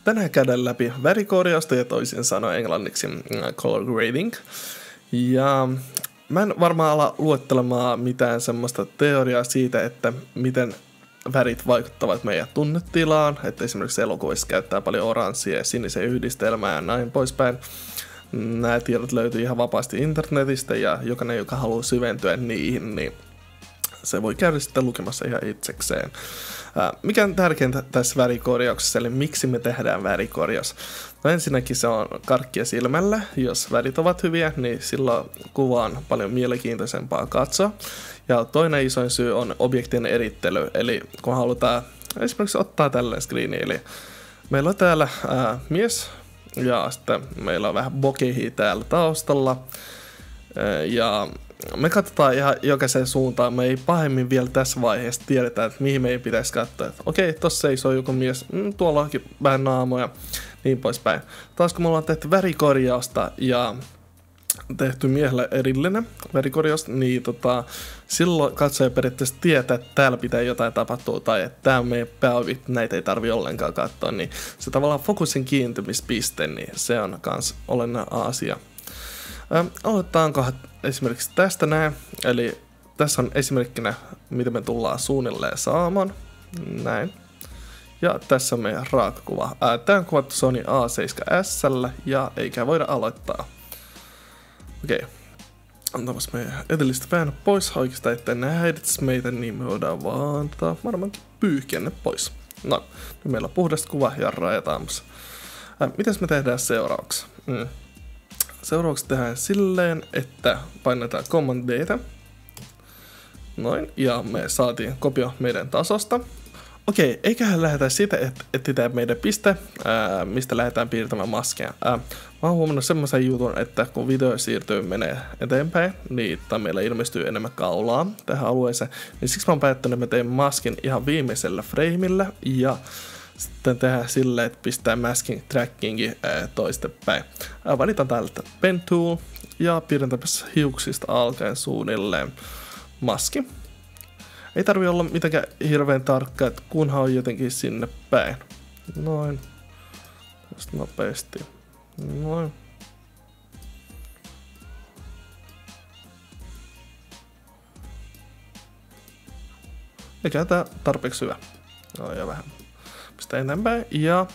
Tänään käydään läpi värikorjausta ja toisin sanoen englanniksi color grading. Ja mä en varmaan ala luettelemaan mitään semmoista teoriaa siitä, että miten värit vaikuttavat meidän tunnetilaan. Että esimerkiksi elokuvissa käyttää paljon oranssia ja sinisen yhdistelmää ja näin poispäin. Nämä tiedot löytyy ihan vapaasti internetistä ja jokainen, joka haluaa syventyä niihin, niin se voi käydä sitten lukemassa ihan itsekseen. Mikä on tärkeintä tässä värikorjauksessa, eli miksi me tehdään värikorjaus? No ensinnäkin se on karkkia silmällä. Jos värit ovat hyviä, niin silloin kuva on paljon mielenkiintoisempaa katsoa. Ja toinen isoin syy on objektien erittely, eli kun halutaan esimerkiksi ottaa tällainen screeni, eli meillä on täällä mies, ja sitten meillä on vähän bokehia täällä taustalla, ja me katsotaan ihan jokaiseen suuntaan. Me ei pahemmin vielä tässä vaiheessa tiedetä, että mihin meidän pitäisi katsoa. Että okei, tossa seisoo joku mies, tuolla onkin vähän naamoja, niin poispäin. Taas kun me ollaan tehty värikorjausta ja tehty miehelle erillinen värikorjaus, niin silloin katsoja periaatteessa tietää, että täällä pitää jotain tapahtua tai että tää on meidän pääobjekti, näitä ei tarvi ollenkaan katsoa. Niin se tavallaan fokusin kiintymispiste, niin se on kans olennainen asia. Aloitetaanko esimerkiksi tästä näin, eli tässä on esimerkkinä, mitä me tullaan suunnilleen saamaan, näin. Ja tässä on meidän raakakuva. Tämä on kuvattu Sony A7S ja eikä voida aloittaa. Okei. Antamas meidän edellistä vähän pois, oikeastaan ettei ne häiritsisi meitä, niin me voidaan vaan antaa varmaankin pyyhkiä ne pois. No, nyt meillä on puhdasta kuva ja rajataamassa. Mitäs me tehdään seuraavaksi? Seuraavaksi tehdään silleen, että painetaan Command D:tä. Noin, ja me saatiin kopio meidän tasosta. Okei, eiköhän lähdetä siitä, että etsitään meidän piste, mistä lähdetään piirtämään maskeja. Mä oon huomannut semmoisen jutun, että kun video menee eteenpäin, niin meillä ilmestyy enemmän kaulaa tähän alueeseen. Niin siksi mä oon päättänyt, että mä teen maskin ihan viimeisellä frameillä ja sitten tehdään silleen, että pistää masking trackingi toistepäin. Valitaan täältä pen tool ja piirretäänpäs hiuksista alkaen suunnilleen maski. Ei tarvi olla mitenkään hirveän tarkka, että kunhan on jotenkin sinne päin. Noin. Tästä nopeasti. Noin. Eikä tää tarpeeksi hyvä. No ja vähän. Pistää eteenpäin. Ja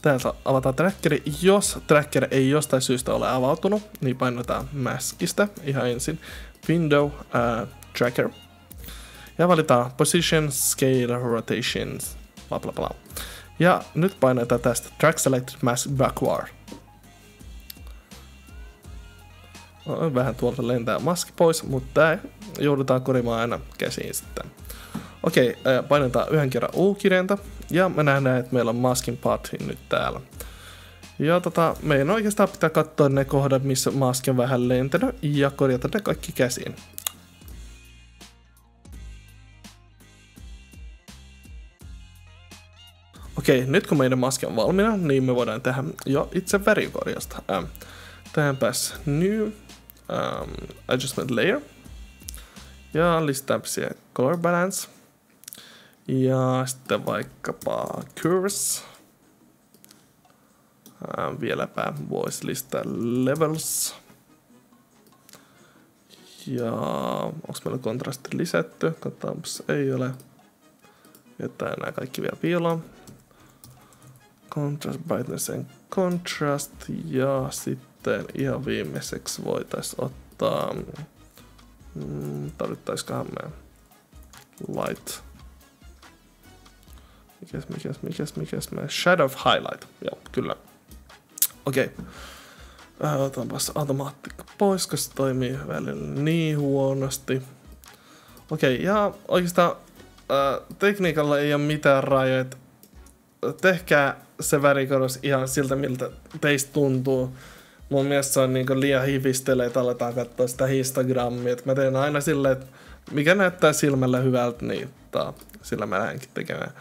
täältä avataan trackeri. Jos tracker ei jostain syystä ole avautunut, niin painotetaan maskista ihan ensin. Window tracker. Ja valitaan Position, Scale, Rotations, bla bla bla. Ja nyt painetaan tästä Track Select Mask Backward. No, vähän tuolta lentää maski pois, mutta tää joudutaan korimaan aina käsiin sitten. Okei, painetaan yhden kerran U-kirjainta. Ja me nähdään, että meillä on maskin pathi nyt täällä. Ja meidän oikeastaan pitää katsoa ne kohdat, missä maski on vähän lentänyt ja korjata ne kaikki käsiin. Okei, nyt kun meidän maski on valmiina, niin me voidaan tehdä jo itse värikorjausta. Tehdäänpäs New Adjustment Layer. Ja lisätäänpä siihen Color Balance. Ja sitten vaikkapa Curves. Vieläpä voisi lisätä Levels. Ja onko meillä kontrasti lisätty? Katsotaanpas, ei ole. Jätetään nämä kaikki vielä piiloon. Contrast, brightness and contrast. Ja sitten ihan viimeiseksi voitaisiin ottaa... tarvittaisikohan meidän light. Mikäs meidän shadow highlight. Joo, kyllä. Okei. Otetaanpas automaattikko pois, koska se toimii välillä niin huonosti. Okei, ja oikeastaan tekniikalla ei ole mitään rajoja. Tehkää se värikorjaus ihan siltä, miltä teistä tuntuu. Mun mielestä se on niinku liian hivistele, että aletaan katsoa sitä histogrammia. Mä teen aina silleen, että mikä näyttää silmällä hyvältä, niin sillä mä lähdenkin tekemään.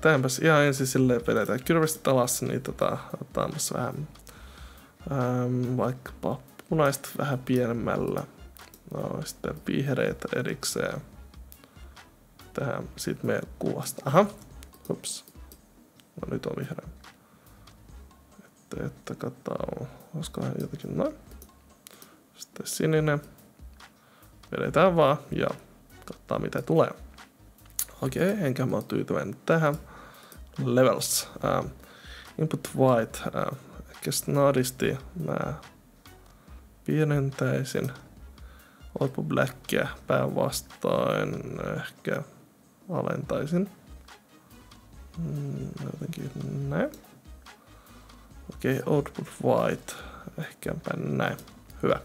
Tehdäänpäs ihan ensin silleen, vedetään kyrvestä alas, niin ottaamassa vähän vaikkapa punaista vähän pienemmällä. No, sitten vihreitä erikseen. Tähän sit meidän kuvasta. Aha, ups. No nyt on vihreä. Että katsotaan, olisikohan jotenkin noin. Sitten sininen. Vedetään vaan ja katsotaan mitä tulee. Okei, enkä mä oon tyytyväinen tähän. Levels. Input white. Ehkä snadisti mä pienentäisin. Output blackia päinvastoin ehkä alentaisin. Jotenkin näin. Okei, output white. Ehkäpä näin. Hyvä.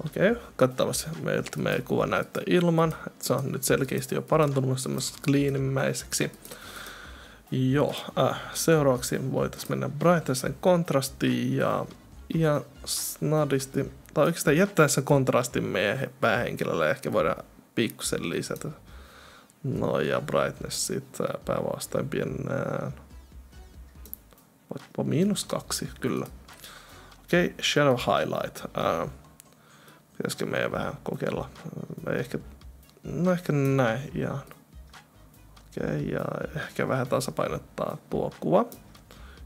Okei, kattavasti meiltä meidän kuva näyttää ilman. Että se on nyt selkeästi jo parantunut semmoisesta cleanimmäiseksi. Joo, seuraavaksi voitaisiin mennä brightnessen kontrastiin ja snadisti, tai oikeastaan jättää se kontrastin meidän päähenkilölle. Ehkä voidaan pikkusen lisätä. No ja brightnessit päinvastoin pienään. Voitpa -2, kyllä. Okei, shadow highlight. Pitäisikö meidän vähän kokeilla? Ehkä näin ihan. Okei, ja ehkä vähän tasapainottaa tuo kuva.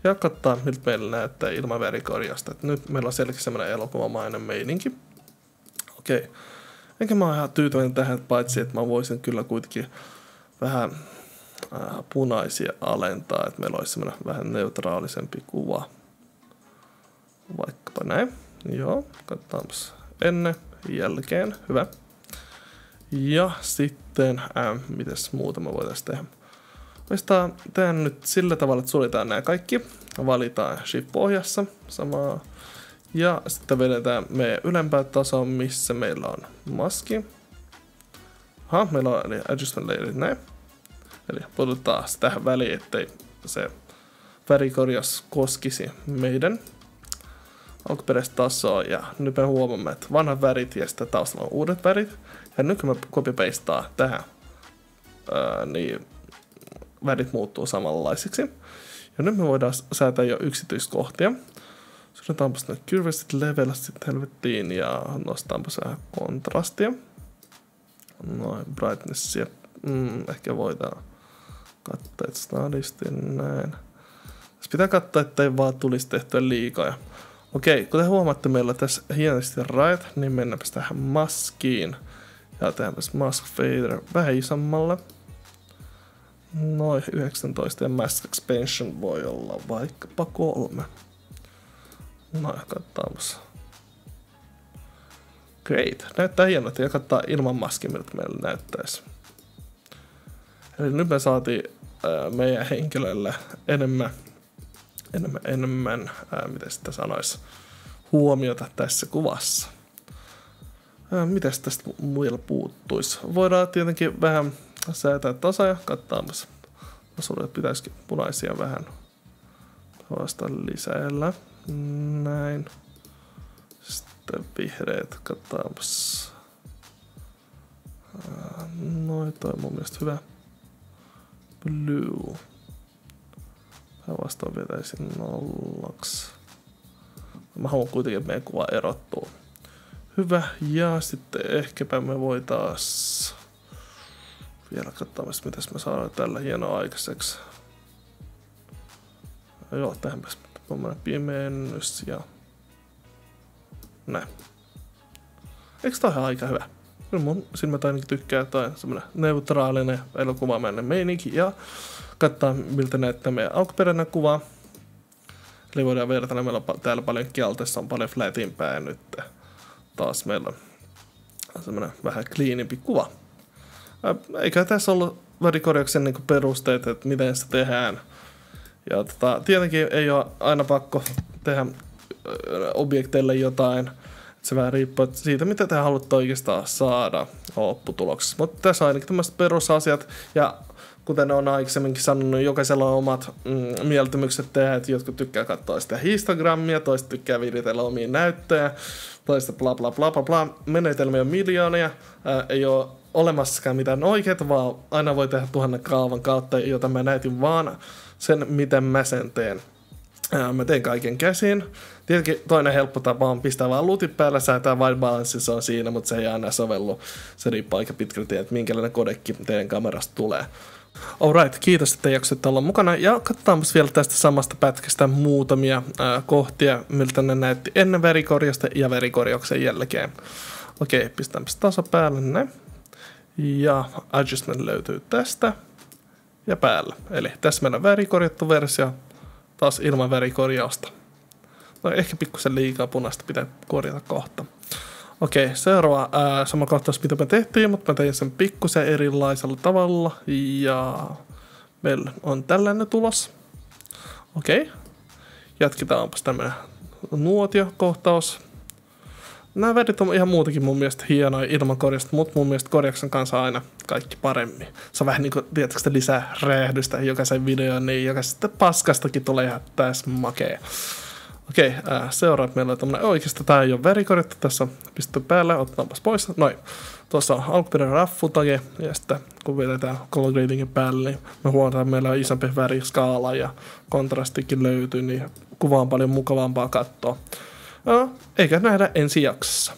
Ja katsotaan, miltä meillä näyttää ilman värikorjausta. Nyt meillä on selkeä semmoinen elokuvamainen meininki. Okei. Enkä mä oon ihan tyytyväinen tähän, paitsi että mä voisin kyllä kuitenkin vähän punaisia alentaa, että meillä olisi semmoinen vähän neutraalisempi kuva. Vaikkapa näin. Joo, katsotaanpas ennen, jälkeen, hyvä. Ja sitten, mitäs muuta me voitaisiin tehdä? Voidaan tehdä nyt sillä tavalla, että suljetaan nämä kaikki. Valitaan Shift-pohjassa samaa. Ja sitten vedetään meidän ylempää tasoa, missä meillä on maski. Meillä on eli adjustment layerit näin. Eli pudotetaan tähän väliin, ettei se värikorjaus koskisi meidän alkuperäistä tasoa. Ja nyt me huomaamme, että vanhat värit ja sitten taustalla on uudet värit. Ja nyt kun me copy-pastaa tähän, niin värit muuttuu samanlaisiksi. Ja nyt me voidaan säätää jo yksityiskohtia. Suletaanpas ne curvasit levelit sitten helvettiin ja nostetaanpas vähän kontrastia. Noin brightnessia. Ehkä voidaan katsoa, että snadisti näin. Tässä pitää katsoa, ettei vaan tulisi tehtyä liikaa. Okei, kuten huomaatte, meillä on tässä hienosti right, niin mennäänpäs tähän maskiin. Ja tehdäänpäs mask fader vähän isommalle. Noin 19 ja mask expansion voi olla vaikkapa 3. Noin, katsotaanpas. Great, näyttää hienolta ja katsotaan ilman maskia, miltä meillä näyttäisi. Eli nyt me saatiin meidän henkilölle enemmän miten sitä sanoisi, huomiota tässä kuvassa. Mitäs tästä vielä puuttuisi? Voidaan tietenkin vähän säätää tasoja, katsotaanpas. Tasoja pitäisikin punaisia vähän vasta lisäillä. Näin. Sitten vihreät, katsotaanpas. Noin, toi on mun mielestä hyvä. Blue. Vähän vastaan vetäisin 0. Mä haluan kuitenkin, että meidän kuva erottuu. Hyvä, ja sitten ehkäpä me voitais vielä katsotaan, mitä me saadaan tällä hienoa aikaiseksi. Joo, tähänpäs pimennys ja näin. Eikö toi ihan aika hyvä? Kyllä mun silmät ainakin tykkää, että on semmoinen neutraalinen elokuvamainen meininki ja katsotaan miltä näyttää meidän alkuperäinen kuva. Eli voidaan vertailla, meillä on täällä paljon kielteessä, on paljon flatimpää nyt. Taas meillä on semmoinen vähän cleanimpi kuva. Eikä tässä ollut värikorjauksen niin perusteet, että miten se tehdään. Ja tietenkin ei ole aina pakko tehdä objekteille jotain. Se vähän riippuu siitä, mitä te haluatte oikeastaan saada lopputuloksessa. Mutta tässä on ainakin tämmöiset perusasiat. Ja kuten on aikaisemminkin sanonut, jokaisella on omat mieltymykset tehdä. Että jotkut tykkää katsoa sitä Instagramia, toiset tykkää viritellä omia näyttöjä, toiset bla bla bla bla bla. Menetelmiä on miljoonia. Ei ole olemassakaan mitään oikeita, vaan aina voi tehdä 1000 kaavan kautta, jota mä näytin vaan sen, miten mä sen teen. Mä teen kaiken käsin. Tietenkin toinen helppo tapa on pistää vaan luutit päällä, säätää white balance, se on siinä, mutta se ei aina sovellu. Se riippuu aika pitkälti, että minkälainen kodekki teidän kamerasta tulee. Alright, kiitos, että jaksoitte olla mukana. Ja katsotaanpas vielä tästä samasta pätkästä muutamia kohtia, miltä ne näytti ennen värikorjausta ja värikorjauksen jälkeen. Okei, pistämpäs tasa päälle näin. Ja adjustment löytyy tästä ja päällä. Eli tässä meillä on värikorjattu versio, taas ilman värikorjausta. No ehkä pikkusen liikaa punaista pitää korjata kohta. Okei, seuraava sama kohtaus, mitä me tehtiin, mutta mä tein sen pikkusen erilaisella tavalla. Ja meillä on tällainen tulos. Okei, jatketaanpas tämmönen nuotiokohtaus. Nämä värit on ihan muutakin mun mielestä hienoja ilman korjausta, mutta mun mielestä korjauksen kanssa aina kaikki paremmin. Se on vähän niin kuin, tiedätkö, lisää räjähdystä jokaisen videoon, niin jokaisesta paskastakin tulee ihan täys makea. Okei, seuraava meillä on tämmönen, oikeastaan tää ei ole värikorjattu, tässä pistetty päälle, otetaanpas pois. Noin, tuossa on alkuperäinen raffutage, ja sitten kun vedetään color gradingin päälle, niin me huomataan, että meillä on isompi väriskaala ja kontrastikin löytyy, niin kuva on paljon mukavampaa katsoa. Eikä nähdä ensi jaksossa.